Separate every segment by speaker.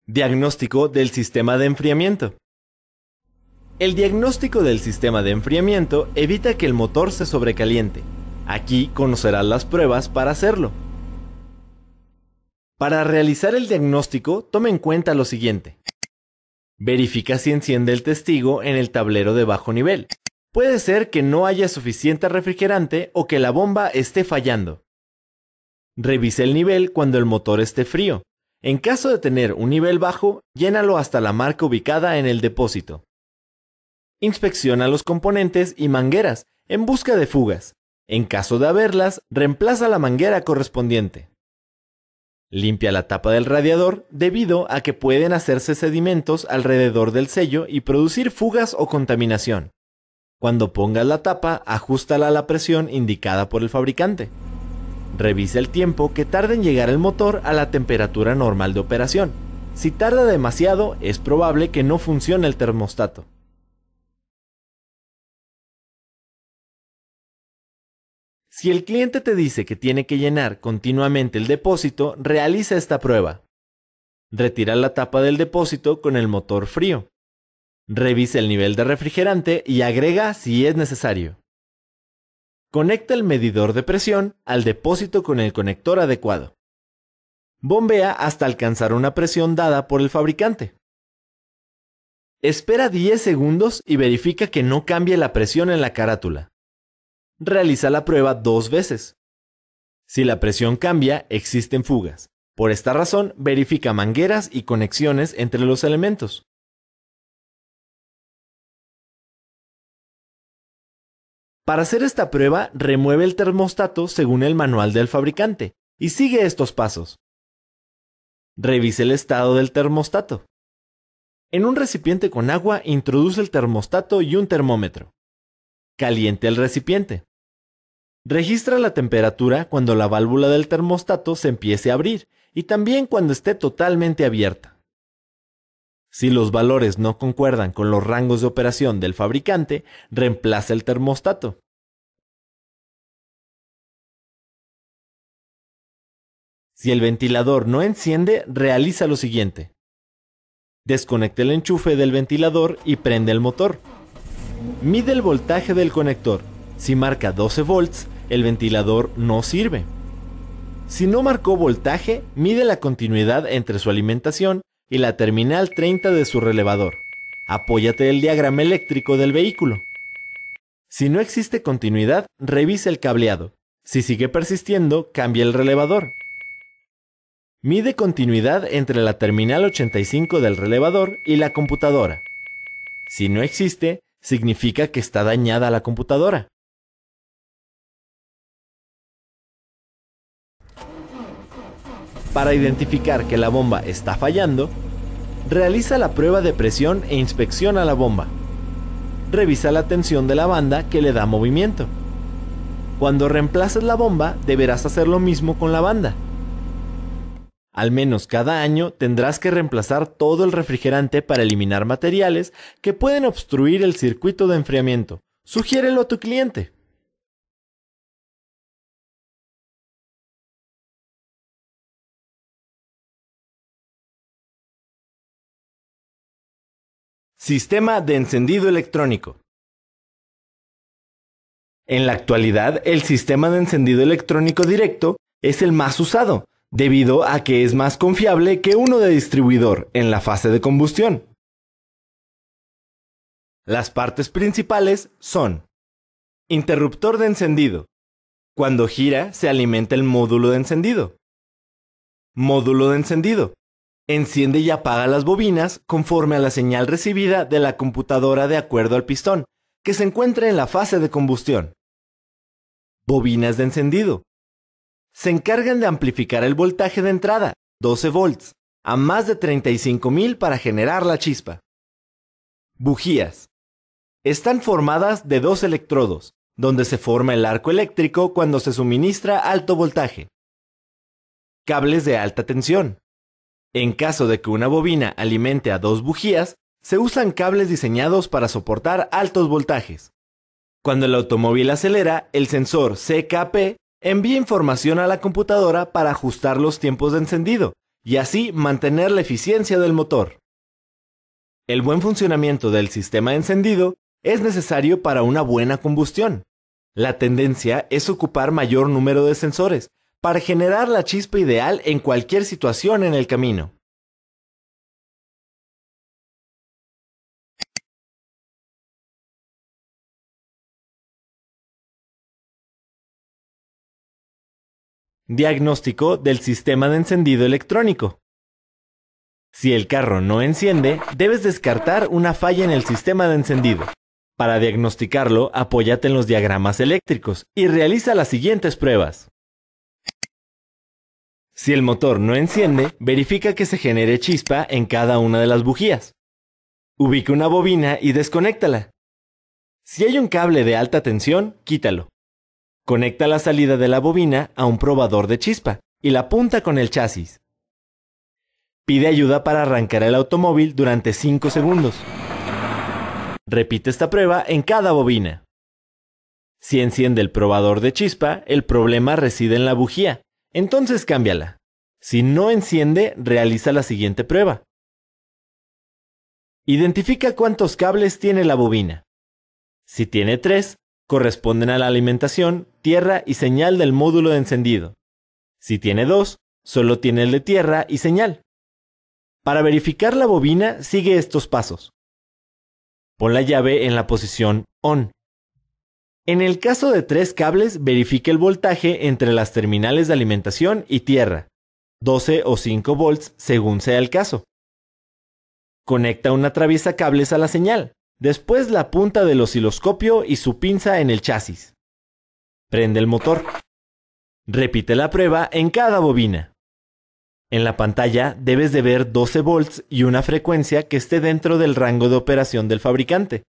Speaker 1: Diagnóstico del sistema de enfriamiento. El diagnóstico del sistema de enfriamiento evita que el motor se sobrecaliente. Aquí conocerás las pruebas para hacerlo. Para realizar el diagnóstico, toma en cuenta lo siguiente. Verifica si enciende el testigo en el tablero de bajo nivel. Puede ser que no haya suficiente refrigerante o que la bomba esté fallando. Revisa el nivel cuando el motor esté frío. En caso de tener un nivel bajo, llénalo hasta la marca ubicada en el depósito. Inspecciona los componentes y mangueras en busca de fugas. En caso de haberlas, reemplaza la manguera correspondiente. Limpia la tapa del radiador debido a que pueden hacerse sedimentos alrededor del sello y producir fugas o contaminación. Cuando pongas la tapa, ajústala a la presión indicada por el fabricante. Revisa el tiempo que tarda en llegar el motor a la temperatura normal de operación. Si tarda demasiado, es probable que no funcione el termostato. Si el cliente te dice que tiene que llenar continuamente el depósito, realiza esta prueba. Retira la tapa del depósito con el motor frío. Revisa el nivel de refrigerante y agrega si es necesario. Conecta el medidor de presión al depósito con el conector adecuado. Bombea hasta alcanzar una presión dada por el fabricante. Espera 10 segundos y verifica que no cambie la presión en la carátula. Realiza la prueba 2 veces. Si la presión cambia, existen fugas. Por esta razón, verifica mangueras y conexiones entre los elementos. Para hacer esta prueba, remueve el termostato según el manual del fabricante y sigue estos pasos. Revise el estado del termostato. En un recipiente con agua, introduce el termostato y un termómetro. Caliente el recipiente. Registra la temperatura cuando la válvula del termostato se empiece a abrir y también cuando esté totalmente abierta. Si los valores no concuerdan con los rangos de operación del fabricante, reemplaza el termostato. Si el ventilador no enciende, realiza lo siguiente. Desconecta el enchufe del ventilador y prende el motor. Mide el voltaje del conector. Si marca 12 volts, el ventilador no sirve. Si no marcó voltaje, mide la continuidad entre su alimentación y la terminal 30 de su relevador. Apóyate del diagrama eléctrico del vehículo. Si no existe continuidad, revisa el cableado. Si sigue persistiendo, cambia el relevador. Mide continuidad entre la terminal 85 del relevador y la computadora. Si no existe, significa que está dañada la computadora. Para identificar que la bomba está fallando, realiza la prueba de presión e inspecciona la bomba. Revisa la tensión de la banda que le da movimiento. Cuando reemplaces la bomba, deberás hacer lo mismo con la banda. Al menos cada año tendrás que reemplazar todo el refrigerante para eliminar materiales que pueden obstruir el circuito de enfriamiento. Sugiérelo a tu cliente. Sistema de encendido electrónico. En la actualidad, el sistema de encendido electrónico directo es el más usado, debido a que es más confiable que uno de distribuidor en la fase de combustión. Las partes principales son: interruptor de encendido. Cuando gira, se alimenta el módulo de encendido. Módulo de encendido. Enciende y apaga las bobinas conforme a la señal recibida de la computadora de acuerdo al pistón, que se encuentra en la fase de combustión. Bobinas de encendido. Se encargan de amplificar el voltaje de entrada, 12 volts, a más de 35,000 para generar la chispa. Bujías. Están formadas de 2 electrodos, donde se forma el arco eléctrico cuando se suministra alto voltaje. Cables de alta tensión. En caso de que una bobina alimente a 2 bujías, se usan cables diseñados para soportar altos voltajes. Cuando el automóvil acelera, el sensor CKP envía información a la computadora para ajustar los tiempos de encendido y así mantener la eficiencia del motor. El buen funcionamiento del sistema de encendido es necesario para una buena combustión. La tendencia es ocupar mayor número de sensores para generar la chispa ideal en cualquier situación en el camino. Diagnóstico del sistema de encendido electrónico. Si el carro no enciende, debes descartar una falla en el sistema de encendido. Para diagnosticarlo, apóyate en los diagramas eléctricos y realiza las siguientes pruebas. Si el motor no enciende, verifica que se genere chispa en cada una de las bujías. Ubica una bobina y desconéctala. Si hay un cable de alta tensión, quítalo. Conecta la salida de la bobina a un probador de chispa y la punta con el chasis. Pide ayuda para arrancar el automóvil durante 5 segundos. Repite esta prueba en cada bobina. Si enciende el probador de chispa, el problema reside en la bujía, entonces cámbiala. Si no enciende, realiza la siguiente prueba. Identifica cuántos cables tiene la bobina. Si tiene 3, corresponden a la alimentación, tierra y señal del módulo de encendido. Si tiene 2, solo tiene el de tierra y señal. Para verificar la bobina, sigue estos pasos. Pon la llave en la posición ON. En el caso de 3 cables, verifique el voltaje entre las terminales de alimentación y tierra, 12 o 5 volts según sea el caso. Conecta una traviesa-cables a la señal, después la punta del osciloscopio y su pinza en el chasis. Prende el motor. Repite la prueba en cada bobina. En la pantalla debes de ver 12 volts y una frecuencia que esté dentro del rango de operación del fabricante.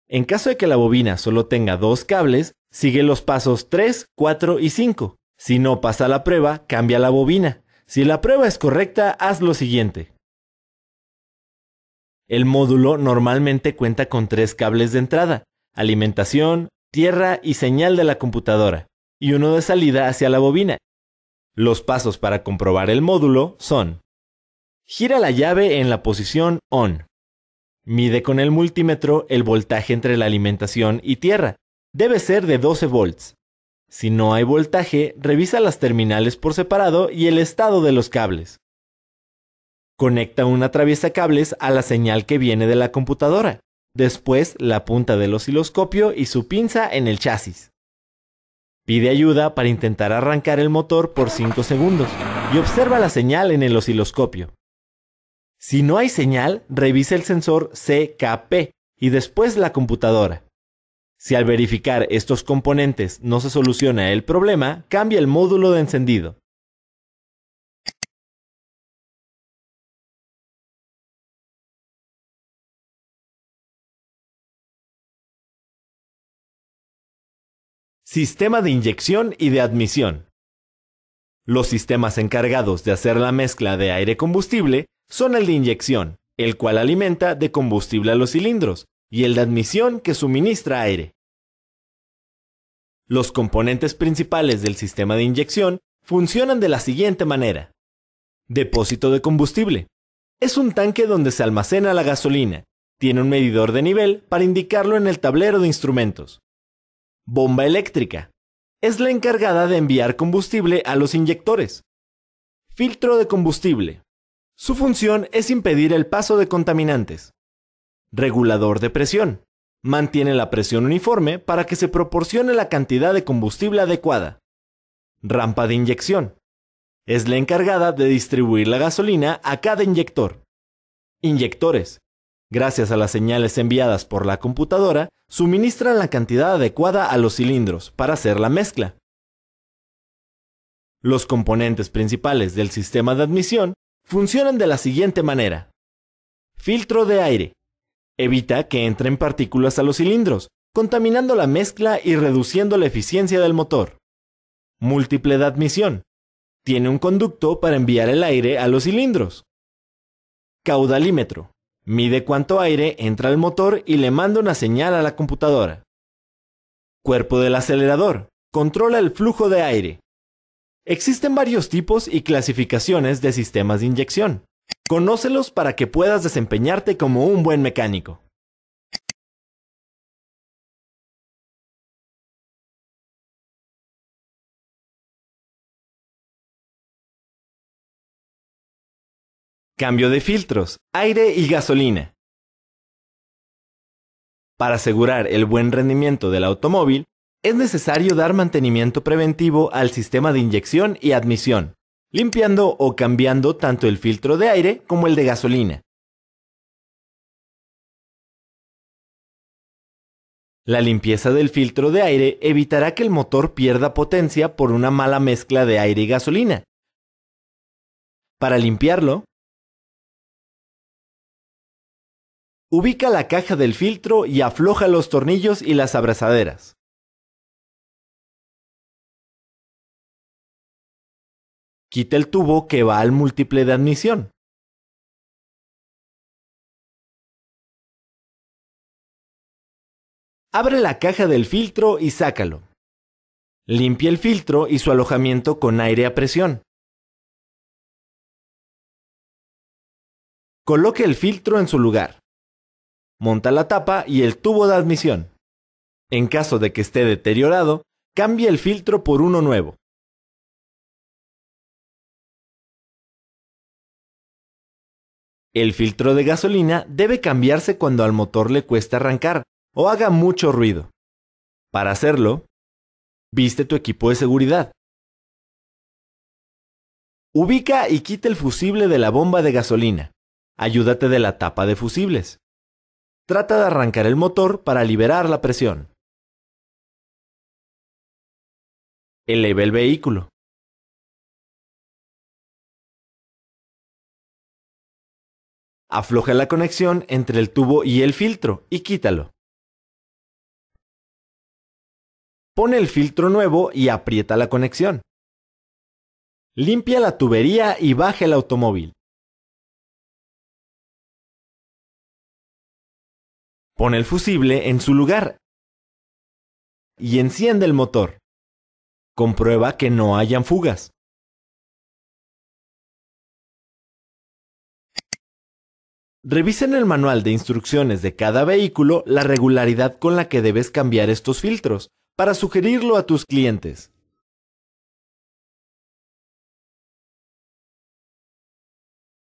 Speaker 1: En caso de que la bobina solo tenga 2 cables, sigue los pasos 3, 4 y 5. Si no pasa la prueba, cambia la bobina. Si la prueba es correcta, haz lo siguiente. El módulo normalmente cuenta con 3 cables de entrada, alimentación, tierra y señal de la computadora, y uno de salida hacia la bobina. Los pasos para comprobar el módulo son: gira la llave en la posición ON. Mide con el multímetro el voltaje entre la alimentación y tierra. Debe ser de 12 volts. Si no hay voltaje, revisa las terminales por separado y el estado de los cables. Conecta una traviesa-cables a la señal que viene de la computadora. Después, la punta del osciloscopio y su pinza en el chasis. Pide ayuda para intentar arrancar el motor por 5 segundos y observa la señal en el osciloscopio. Si no hay señal, revisa el sensor CKP y después la computadora. Si al verificar estos componentes no se soluciona el problema, cambia el módulo de encendido. Sistema de inyección y de admisión. Los sistemas encargados de hacer la mezcla de aire-combustible son el de inyección, el cual alimenta de combustible a los cilindros, y el de admisión que suministra aire. Los componentes principales del sistema de inyección funcionan de la siguiente manera. Depósito de combustible. Es un tanque donde se almacena la gasolina. Tiene un medidor de nivel para indicarlo en el tablero de instrumentos. Bomba eléctrica. Es la encargada de enviar combustible a los inyectores. Filtro de combustible. Su función es impedir el paso de contaminantes. Regulador de presión. Mantiene la presión uniforme para que se proporcione la cantidad de combustible adecuada. Rampa de inyección. Es la encargada de distribuir la gasolina a cada inyector. Inyectores. Gracias a las señales enviadas por la computadora, suministran la cantidad adecuada a los cilindros para hacer la mezcla. Los componentes principales del sistema de admisión funcionan de la siguiente manera. Filtro de aire. Evita que entren partículas a los cilindros, contaminando la mezcla y reduciendo la eficiencia del motor. Múltiple de admisión. Tiene un conducto para enviar el aire a los cilindros. Caudalímetro. Mide cuánto aire entra al motor y le manda una señal a la computadora. Cuerpo del acelerador. Controla el flujo de aire. Existen varios tipos y clasificaciones de sistemas de inyección. Conócelos para que puedas desempeñarte como un buen mecánico. Cambio de filtros, aire y gasolina. Para asegurar el buen rendimiento del automóvil, es necesario dar mantenimiento preventivo al sistema de inyección y admisión, limpiando o cambiando tanto el filtro de aire como el de gasolina. La limpieza del filtro de aire evitará que el motor pierda potencia por una mala mezcla de aire y gasolina. Para limpiarlo, ubica la caja del filtro y afloja los tornillos y las abrazaderas. Quita el tubo que va al múltiple de admisión. Abre la caja del filtro y sácalo. Limpia el filtro y su alojamiento con aire a presión. Coloque el filtro en su lugar. Monta la tapa y el tubo de admisión. En caso de que esté deteriorado, cambie el filtro por uno nuevo. El filtro de gasolina debe cambiarse cuando al motor le cueste arrancar o haga mucho ruido. Para hacerlo, viste tu equipo de seguridad. Ubica y quita el fusible de la bomba de gasolina. Ayúdate de la tapa de fusibles. Trata de arrancar el motor para liberar la presión. Eleva el vehículo. Afloja la conexión entre el tubo y el filtro y quítalo. Pone el filtro nuevo y aprieta la conexión. Limpia la tubería y baja el automóvil. Pone el fusible en su lugar y enciende el motor. Comprueba que no hayan fugas. Revisa en el manual de instrucciones de cada vehículo la regularidad con la que debes cambiar estos filtros para sugerirlo a tus clientes.